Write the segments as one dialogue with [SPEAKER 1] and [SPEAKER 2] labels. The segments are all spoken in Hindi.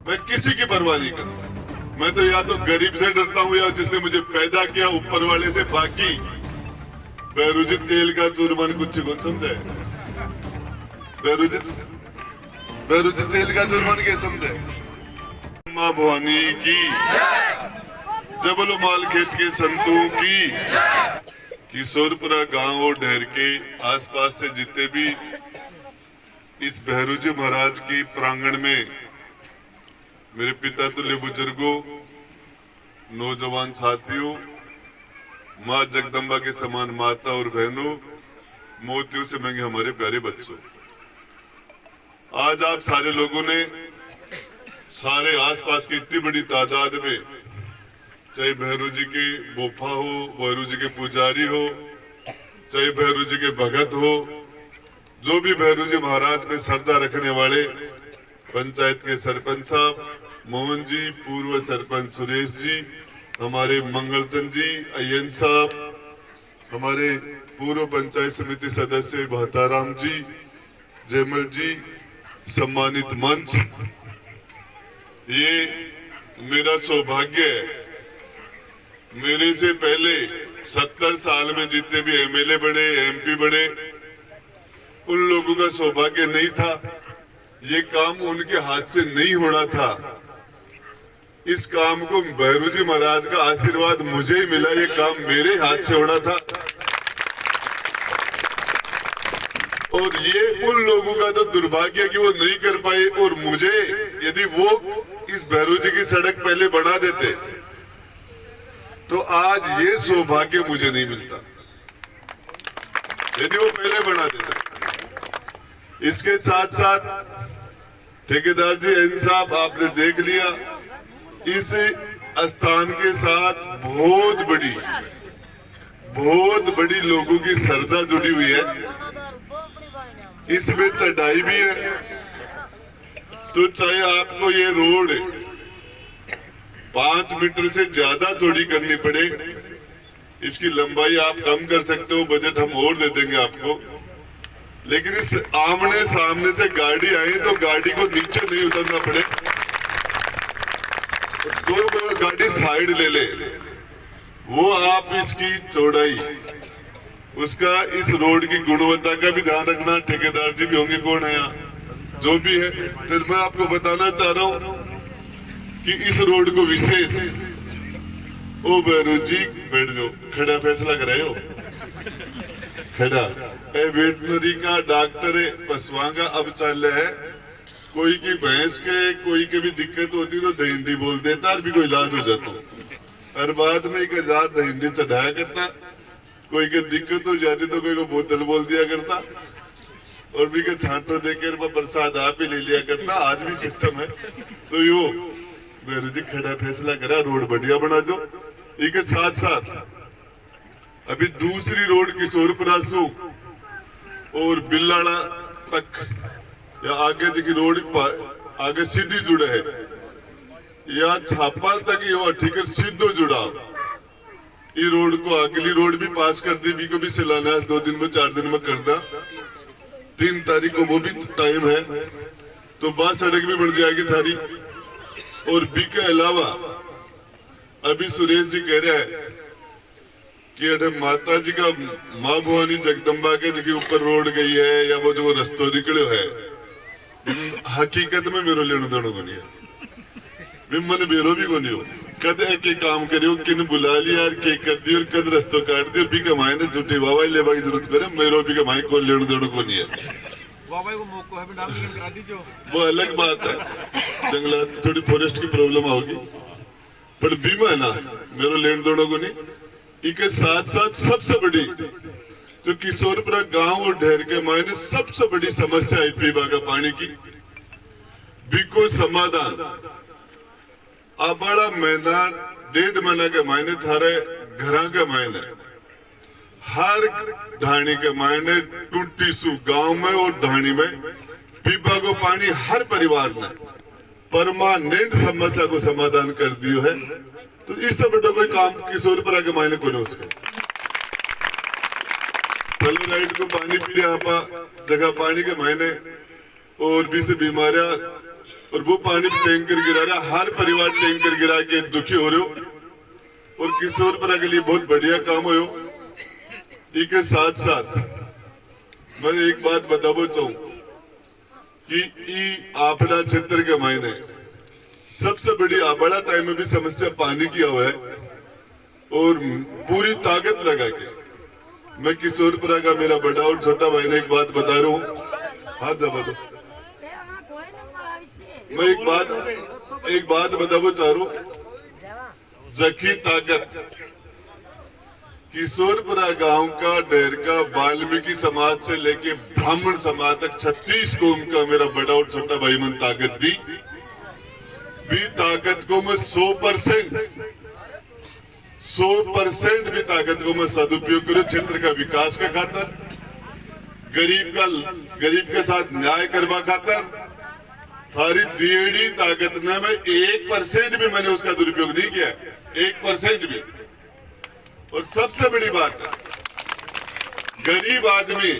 [SPEAKER 1] मैं किसी की परवाह नहीं करता। मैं तो या तो गरीब से डरता हूँ या जिसने मुझे पैदा किया ऊपर वाले से। बाकी बेरुजी तेल का चूरमान कुछ कौन समझे? बेरुजी तेल का चूरमान क्या समझे? माँ भवानी की, जबल माल खेत के संतों की, किशोरपुरा गांव और डहर के आसपास से जितने भी इस भैरूजी महाराज की प्रांगण में मेरे पिता तुल्य बुजुर्गों, नौजवान साथियों, माँ जगदम्बा के समान माता और बहनों, मोतियों से महंगे हमारे प्यारे बच्चों, आज आप सारे लोगों ने सारे आसपास की इतनी बड़ी तादाद में, चाहे भैरू जी के बोफा हो, भैरू जी के पुजारी हो, चाहे भैरू जी के भगत हो, जो भी भैरू जी महाराज में श्रद्धा रखने वाले, पंचायत के सरपंच साहब मोहन जी, पूर्व सरपंच सुरेश जी, हमारे मंगलचंद जी, अय्यन साहब, हमारे पूर्व पंचायत समिति सदस्य बहताराम जी, जयमल जी, सम्मानित मंच, ये मेरा सौभाग्य है। मेरे से पहले 70 साल में जितने भी एमएलए बने, एमपी बने, उन लोगों का सौभाग्य नहीं था, ये काम उनके हाथ से नहीं होना था। इस काम को भैरू जी महाराज का आशीर्वाद मुझे ही मिला, ये काम मेरे हाथ से होना था। और ये उन लोगों का तो दुर्भाग्य कि वो नहीं कर पाए, और मुझे यदि वो इस भैरू जी की सड़क पहले बना देते तो आज ये सौभाग्य मुझे नहीं मिलता, यदि वो पहले बना देते। इसके साथ साथ ठेकेदार जी एन साहब, आपने देख लिया, इस स्थान के साथ बहुत बड़ी लोगों की श्रद्धा जुड़ी हुई है। इसमें चढ़ाई भी है, तो चाहे आपको ये रोड 5 मीटर से ज्यादा चौड़ी करनी पड़े, इसकी लंबाई आप कम कर सकते हो, बजट हम और दे देंगे आपको, लेकिन इस आमने सामने से गाड़ी आई तो गाड़ी को नीचे नहीं उतरना पड़े, दो गाड़ी साइड ले ले, वो आप इसकी चौड़ाई, उसका इस रोड की गुणवत्ता का भी ध्यान रखना। ठेकेदार जी भी होंगे, कौन है यहाँ, जो भी है, फिर मैं आपको बताना चाह रहा हूँ कि इस रोड को विशेष, ओ भैरू जी बैठ जाओ, खड़ा फैसला कराए हो, खड़ा वेटनरी का डॉक्टर पशुओं का अब चल रहा है, कोई की भैंस के कोई के भी दिक्कत होती तो दहिंडी बोल देता और भी कोई इलाज हो जाता, और बाद में 1000 दहिंडी चढ़ाया करता, कोई के दिक्कत हो जाती तो कोई को बोतल बोल दिया करता, और भी के छांटो देकर प्रसाद आप ही ले लिया करता। आज भी सिस्टम है। तो यो भैरू जी खड़ा फैसला करा, रोड बढ़िया बना जो। इसके साथ साथ अभी दूसरी रोड किशोरपुरा से और बिल्लाड़ा तक या आगे जी की रोड आगे सीधी जुड़ा है, या छापाल तक ये ठीक है सीधो जुड़ा, ये रोड को अगली रोड भी पास कर दी, भी को भी शिलान्यास 2 दिन में 4 दिन में कर दा, 3 तारीख को वो भी टाइम है, तो बस सड़क भी बन जाएगी थारी। और बी के अलावा अभी सुरेश जी कह रहे हैं कि अरे माता जी का माँ भवानी जगदम्बा के जो ऊपर रोड गई है या वो जो रस्तो निकलो है, हकीकत में मेरो लेनो देनो को नहीं है, मन मेरो भी को नहीं हो, कद एक काम करियो, किन बुला लिया और के कर दी और कद रस्तो काट दिया, भी कमाए ने झूठी वावा लेवा की जरूरत करे, मेरो भी कमाए को लेनो देनो को नहीं है। वो अलग बात है, जंगलात थोड़ी फॉरेस्ट की प्रॉब्लम होगी, पर बीमा है ना, मेरो लेन देनो को नहीं। इसके साथ साथ सबसे बड़ी जो किशोरपुरा गांव और ढेर के मायने सबसे बड़ी समस्या है पीवा का पानी की, बिको समाधान अब बड़ा महीना 1.5 महीना के मायने थारे घर के मायने हर ढाणी के मायने 20 गांव में और ढाणी में पीपा को पानी हर परिवार ने परमानेंट समस्या को समाधान कर दियो है। तो इससे बड़ा कोई काम किशोरपुरा के मायने को नहीं, उसके फ्लोराइड को पानी पी रहा जगह पानी के मायने और भी से बीमारियां और वो पानी टैंकर गिरा रहा, हर परिवार टैंकर गिरा के दुखी हो रहे हो और किशोरपुरा के लिए बहुत बढ़िया काम हो। इसके साथ साथ मैं एक बात बताबो चाहूं कि आपला क्षेत्र के महीने सबसे बड़ा टाइम में भी समस्या पानी की हुआ है और पूरी ताकत लगा के मैं किशोरपुरा का मेरा बड़ा और छोटा भाई ने एक बात बता रहा हूँ। हाँ जब दो मैं एक बात बताबो चाह रहा हूँ। जखी ताकत किशोरपुरा गांव का डेरका वाल्मीकि समाज से लेके ब्राह्मण समाज तक 36 कौम का मेरा बड़ा और छोटा भाई मन ताकत दी भी ताकत को मैं 100% भी ताकत को मैं सदुपयोग करूं क्षेत्र का विकास के खातर, गरीब के साथ न्याय करवा खातर। थारी दिएड़ी ताकत ने मैं 1% भी मैंने उसका दुरुपयोग नहीं किया, 1% भी। और सबसे बड़ी बात है, गरीब आदमी,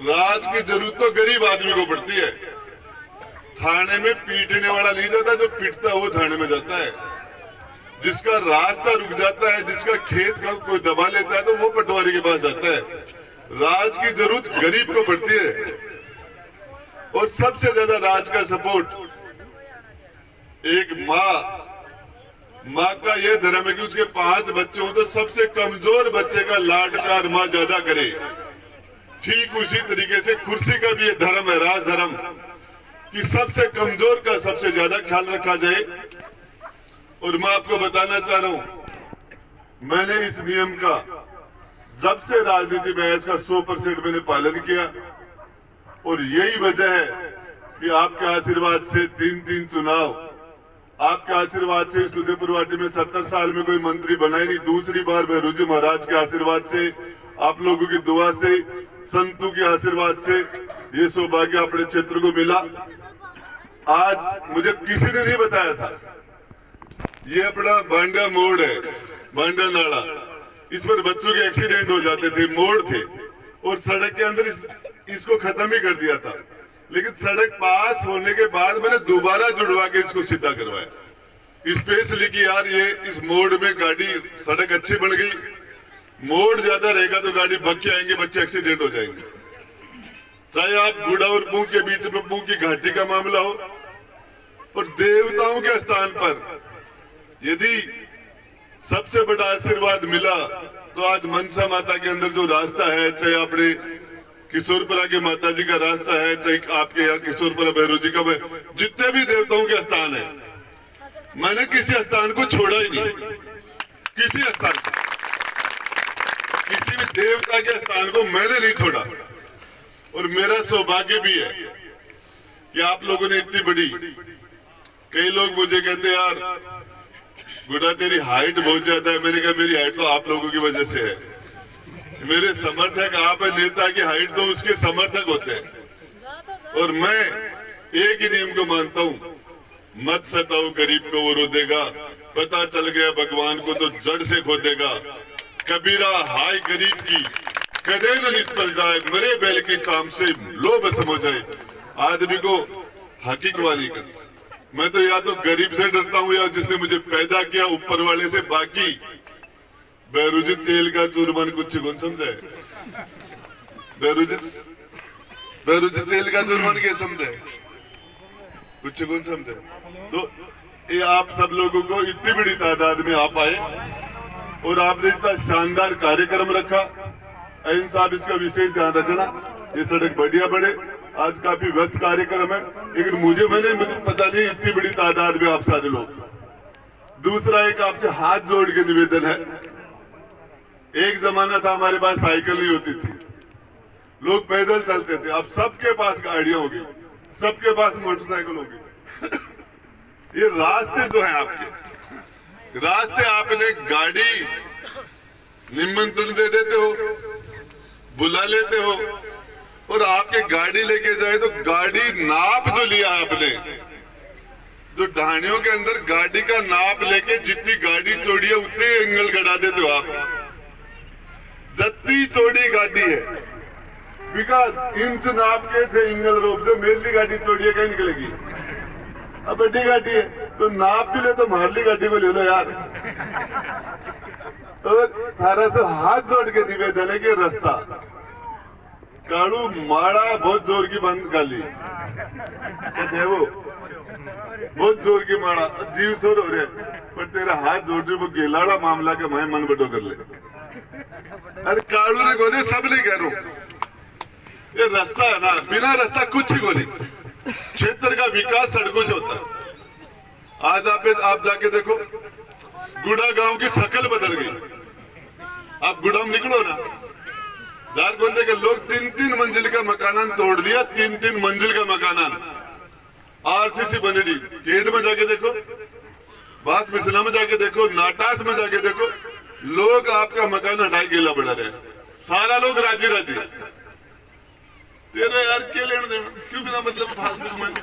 [SPEAKER 1] राज की जरूरत तो गरीब आदमी को पड़ती है। थाने में पीटने वाला नहीं जाता, जो पीटता है वो थाने में जाता है। जिसका रास्ता रुक जाता है, जिसका खेत का कोई दबा लेता है तो वो पटवारी के पास जाता है। राज की जरूरत गरीब को पड़ती है। और सबसे ज्यादा राज का सपोर्ट एक माँ का यह धर्म है कि उसके 5 बच्चे हो तो सबसे कमजोर बच्चे का लाड प्यार माँ ज्यादा करे। ठीक उसी तरीके से कुर्सी का भी ये धर्म है, राज धर्म, कि सबसे कमजोर का सबसे ज्यादा ख्याल रखा जाए। और मैं आपको बताना चाह रहा हूं, मैंने इस नियम का जब से राजनीति में इसका 100% मैंने पालन किया। और यही वजह है कि आपके आशीर्वाद से 3 चुनाव, आपके आशीर्वाद से सुदेपुर वाटी में 70 साल में कोई मंत्री बना ही नहीं। दूसरी बार भैरूजी महाराज के आशीर्वाद से, आप लोगों की दुआ से, संतों के आशीर्वाद से ये सौभाग्य अपने क्षेत्र को मिला। आज मुझे किसी ने नहीं बताया था, ये अपना बांडा मोड़ है, बांडा नाला, इस पर बच्चों के एक्सीडेंट हो जाते थे, मोड़ थे और सड़क के अंदर इसको खत्म ही कर दिया था। लेकिन सड़क पास होने के बाद मैंने दोबारा जुड़वा के इसको सीधा करवाया स्पेशली कि यार ये इस मोड़ में गाड़ी, सड़क अच्छी बन गई, मोड़ ज्यादा रहेगा तो गाड़ी भग के आएंगे, बच्चे एक्सीडेंट हो जाएंगे। चाहे आप गुड़ा और पूंग के बीच में पूंग की घाटी का मामला हो। और देवताओं के स्थान पर यदि सबसे बड़ा आशीर्वाद मिला तो आज मनसा माता के अंदर जो रास्ता है, चाहे अपने किशोरपुरा के माता जी का रास्ता है, चाहे आपके यहाँ किशोरपुरा भैरूजी का, जितने भी देवताओं के स्थान है, मैंने किसी स्थान को छोड़ा ही नहीं। किसी स्थान, किसी भी देवता के स्थान को मैंने नहीं छोड़ा। और मेरा सौभाग्य भी है कि आप लोगों ने इतनी बड़ी, कई लोग मुझे कहते यार गुड़ा तेरी हाइट बहुत ज्यादा है। मैंने कहा मेरी हाइट तो आप लोगों की वजह से है, मेरे समर्थक आप है, नेता की हाइट तो उसके समर्थक होते हैं। और मैं एक ही नियम को मानता हूँ, मत सताओ गरीब को वो रो देगा, पता चल गया भगवान को तो जड़ से खो देगा। कबीरा हाय गरीब की कदे न निष्फल जाए, मरे बैल की चाम से लो बसम हो जाए। आदमी को हकीक वाली करता, मैं तो या तो गरीब से डरता हूँ या जिसने मुझे पैदा किया ऊपर वाले से। बाकी भैरूजी तेल का चूरमान कुछ कौन समझे, भैरूजी तेल का चूरमान क्या समझे, कुछ कौन समझे। तो ये आप सब लोगों को इतनी बड़ी तादाद में आप आए और आपने इतना शानदार कार्यक्रम रखा। अहिन साहब इसका विशेष ध्यान रखना, ये सड़क बढ़िया बढ़े। आज काफी व्यस्त कार्यक्रम है, लेकिन मुझे पता नहीं इतनी बड़ी तादाद में आप सारे लोग। दूसरा एक आपसे हाथ जोड़ के निवेदन है, एक जमाना था हमारे पास साइकिल नहीं होती थी, लोग पैदल चलते थे। अब सबके पास गाड़ियां होगी, सबके पास मोटरसाइकिल होगी। ये रास्ते जो है आपके रास्ते, आपने गाड़ी निमंत्रण दे देते हो, बुला लेते हो और आपके गाड़ी लेके जाए तो गाड़ी नाप जो लिया आपने, जो ढाणियों के अंदर गाड़ी का नाप लेके जितनी गाड़ी चौड़ी है उतने एंगल गड़ा देते हो आप। जितनी चौड़ी गाड़ी है बिकॉज इंच नाप के थे एंगल रोप दो, मेरी गाड़ी चौड़ी है कहीं निकलेगी। अब बड़ी गाड़ी है तो नाप भी ले तो मारली गाड़ी को ले लो यार। और थारा से हाथ जोड़ के निवेदन है कि रास्ता काड़ू माड़ा बहुत जोर की बंद गाली वो बहुत जोर की माड़ा जीव सोर हो रहे पर तेरा हाथ जोड़ जो वो गेलाड़ा मामला के मैं मन बटो कर ले। अरे काड़ू ने गोली सब नहीं कह रहा ये रास्ता है ना, बिना रास्ता कुछ ही गोली। क्षेत्र का विकास सड़कों से होता है। आज आप जाके देखो गुड़ा गांव की शक्ल बदल गई। आप गुड़ा में निकलो ना, झारखंड के लोग 3-3 मंजिल का मकान तोड़ दिया, 3-3 मंजिल का मकान आरसीसी बनेडी गेट में जाके देखो, बास मिसला में जाके देखो, नाटास में जाके देखो, लोग आपका मकान हटाई गेला बढ़ा रहे हैं। सारा लोग राजी राजी तेरे यार के लेना देना क्यों बिना मतलब फालतू में।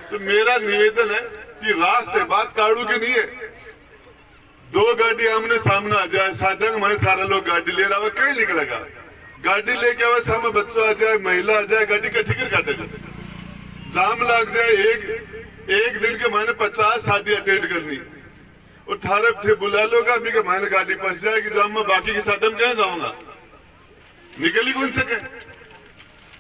[SPEAKER 1] तो मेरा निवेदन है कि रास्ते बात काड़ू की नहीं है। 2 गाड़ी आमने सामने आ जाए, साधन में सारा लोग गाड़ी ले रहा है, कहीं निकलेगा गाड़ी लेके आवे, सामने बच्चों आ जाए, महिला आ जाए, गाड़ी का टिकट काटेगा, जाम लग जाए। एक दिन के मैंने 50 शादी अटेंड करनी और थारे थे बुला लोग अभी के मैंने गाड़ी फंस जाएगी जाम में, बाकी के साधन कहाँ जाऊंगा, निकल ही कौन सके।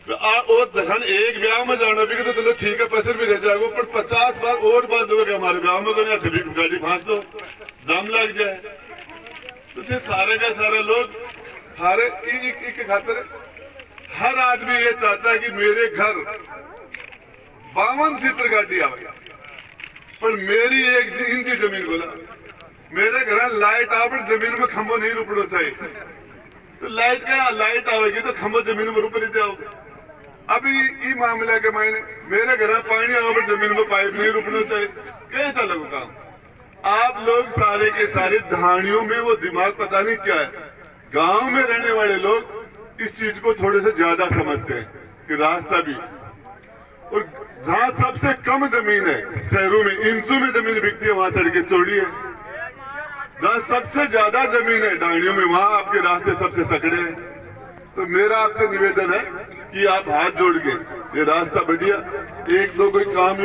[SPEAKER 1] और जखन एक ब्याह में जाना भी तो चलो ठीक है पैसे भी रह जाएगा, पर 50 बार और बात होगा कि हमारे ब्याह में कोई गाड़ी फांस दो, जाम लग जाए। तो थे सारे का सारे लोग थारे एक खातर हर आदमी ये चाहता है कि मेरे घर 52 सीटर गाड़ी आवे, पर मेरी 1 इंच जमीन बोला मेरे घर लाइट आवे, जमीन में खंभो नहीं रुपड़ो चाहिए। तो लाइट आवेगी तो खंभो जमीन में रुप नहीं आओगे। अभी ये मामला के मायने मेरे घर पानी आवे, जमीन में पाइप नहीं रुकना चाहिए, क्या चलो काम। आप लोग सारे के सारे ढाणियों में वो दिमाग पता नहीं क्या है। गांव में रहने वाले लोग इस चीज को थोड़े से ज्यादा समझते हैं कि रास्ता भी, और जहां सबसे कम जमीन है शहरों में इंचों में जमीन बिकती है, वहां सड़कें चौड़ी है। जहां सबसे ज्यादा जमीन है डाणियों में, वहां आपके रास्ते सबसे सकड़े हैं। तो मेरा आपसे निवेदन है कि आप हाथ जोड़ के ये रास्ता बढ़िया 1-2 कोई काम